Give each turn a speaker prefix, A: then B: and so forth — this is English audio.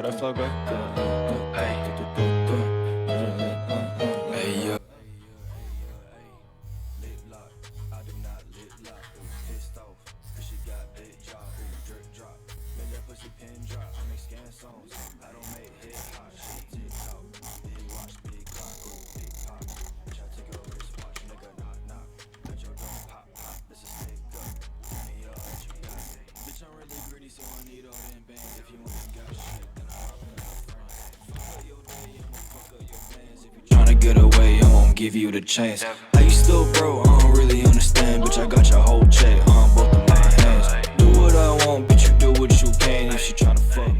A: That flow, bro.
B: Hey, yo. Tryna get away, I won't give you the chance. How you still broke? I don't really understand. Bitch, I got your whole check on both of my hands. Do what I want, bitch, you do what you can. If she tryna fuck